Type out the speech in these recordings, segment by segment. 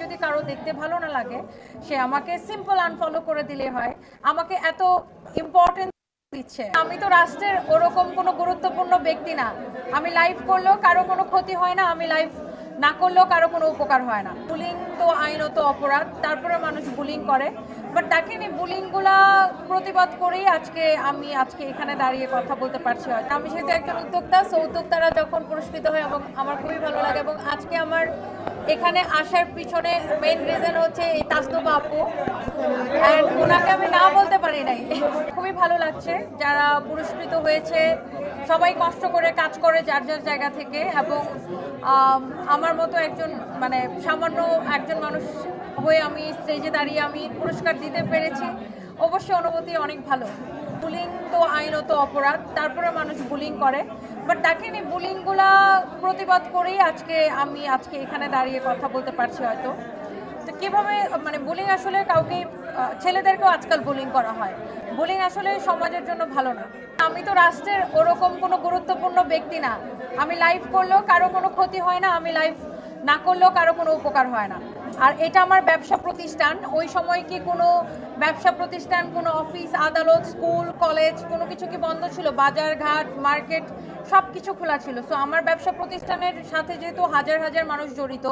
যদি কারো দেখতে ভালো না লাগে সে আমাকে সিম্পল আনফলো করে দিলে হয়। আমাকে এত ইম্পর্টেন্স দিচ্ছে, আমি তো রাষ্ট্রের ওরকম কোনো গুরুত্বপূর্ণ ব্যক্তি না। আমি লাইভ করলেও কারো কোনো ক্ষতি হয় না, আমি লাইভ না করলেও কারো কোনো উপকার হয় না। বুলিং তো আইনত অপরাধ, তারপরে মানুষ বুলিং করে। বাট দেখেন এই বুলিংগুলা প্রতিবাদ করেই আমি এখানে দাঁড়িয়ে কথা বলতে পারছি। হয়তো আমি যেহেতু একজন উদ্যোক্তা, সো উদ্যোক্তারা যখন পুরস্কৃত হয় এবং আমার খুবই ভালো লাগে। এবং আজকে আমার এখানে আসার পিছনে মেইন রিজন হচ্ছে এই তাসনুবা আপু, অ্যান্ড ওনাকে আমি না বলতে পারি নাই। খুবই ভালো লাগছে যারা পুরস্কৃত হয়েছে, সবাই কষ্ট করে কাজ করে যার যার জায়গা থেকে। এবং আমার মতো একজন সামান্য একজন মানুষ হয়ে আমি স্টেজে দাঁড়িয়ে আমি পুরস্কার দিতে পেরেছি, অবশ্যই অনুভূতি অনেক ভালো। বুলিং তো আইনত অপরাধ, তারপরে মানুষ বুলিং করে। বাট দেখেন এই বুলিংগুলা প্রতিবাদ করেই আমি এখানে দাঁড়িয়ে কথা বলতে পারছি। হয়তো তো কীভাবে বুলিং আসলে কাউকে, ছেলেদেরকেও আজকাল বুলিং করা হয়। বুলিং আসলে সমাজের জন্য ভালো না। আমি তো রাষ্ট্রের ওরকম কোনো গুরুত্বপূর্ণ ব্যক্তি না। আমি লাইভ করলেও কারো কোনো ক্ষতি হয় না, আমি লাইভ না করলেও কারো কোনো উপকার হয় না। আর এটা আমার ব্যবসা প্রতিষ্ঠান। ওই সময় কি কোনো ব্যবসা প্রতিষ্ঠান, কোনো অফিস আদালত, স্কুল কলেজ কোনো কিছু কি বন্ধ ছিল? বাজার ঘাট মার্কেট সব কিছু খোলা ছিল। সো আমার ব্যবসা প্রতিষ্ঠানের সাথে যেহেতু হাজার হাজার মানুষ জড়িত,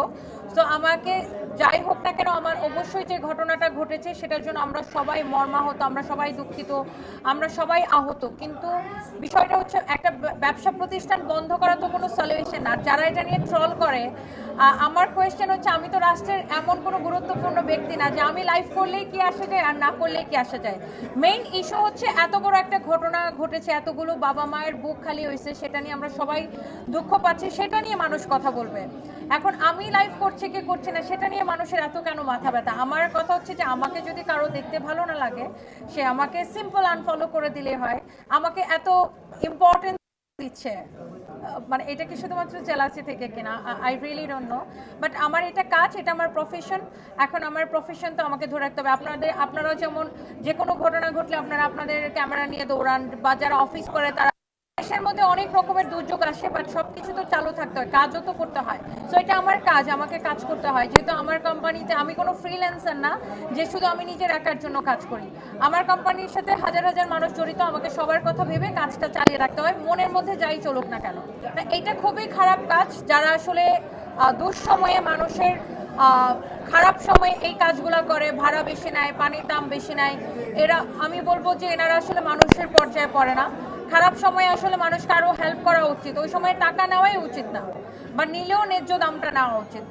সো আমাকে যাই হোক না কেন আমার অবশ্যই যে ঘটনাটা ঘটেছে সেটার জন্য আমরা সবাই মর্মাহত, আমরা সবাই দুঃখিত, আমরা সবাই আহত। কিন্তু বিষয়টা হচ্ছে একটা ব্যবসা প্রতিষ্ঠান বন্ধ করা তো কোনো সলিউশন না। যারা এটা নিয়ে ট্রল করে, আমার কোয়েশ্চেন হচ্ছে আমি তো রাষ্ট্রের এমন কোনো গুরুত্বপূর্ণ ব্যক্তি না যে আমি লাইভ করলেই কি আসা যায় আর না করলেই কি আসা যায়। মেইন ইস্যু হচ্ছে এত বড় একটা ঘটনা ঘটেছে, এতগুলো বাবা মায়ের বুক খালি হয়েছে, সেটা নিয়ে আমরা সবাই দুঃখ পাচ্ছি, সেটা নিয়ে মানুষ কথা বলবে। এখন আমি লাইভ করছি কি করছি না সেটা নিয়ে মানুষের এত কেন মাথা ব্যথা? আমার কথা হচ্ছে যে আমাকে যদি কারো দেখতে ভালো না লাগে সে আমাকে সিম্পল আনফলো করে দিলে হয়। আমাকে এত ইম্পর্টেন্স দিচ্ছে, এটা কি শুধুমাত্র জেলাসি থেকে কিনা, I really don't know. But আমার এটা কাজ, এটা আমার প্রফেশন। এখন আমার প্রফেশন তো আমাকে ধরে রাখতে হবে। আপনারাও যেমন যে কোনো ঘটনা ঘটলে আপনাদের ক্যামেরা নিয়ে দৌড়ান, বা যারা অফিস করে তারা, দেশের মধ্যে অনেক রকমের দুর্যোগ আসে, বাট সব কিছু তো চালু থাকতে হয়, কাজও তো করতে হয়। সো এটা আমার কাজ, আমাকে কাজ করতে হয়। যেহেতু আমার কোম্পানিতে আমি কোনো ফ্রিল্যান্সার না যে শুধু আমি নিজের একার জন্য কাজ করি। আমার কোম্পানির সাথে হাজার হাজার মানুষ জড়িত, আমাকে সবার কথা ভেবে কাজটা চালিয়ে রাখতে হয়, মনের মধ্যে যাই চলুক না কেন। এটা খুবই খারাপ কাজ। যারা আসলে দুঃসময়ে মানুষের খারাপ সময়ে এই কাজগুলো করে, ভাড়া বেশি নেয়, পানির দাম বেশি নেয়, আমি বলবো যে এনারা আসলে মানুষের পর্যায়ে পড়ে না। খারাপ সময়ে আসলে মানুষকে আরও হেল্প করা উচিত, ওই সময় টাকা নেওয়াই উচিত না, বা নিলেও ন্যায্য দামটা নেওয়া উচিত।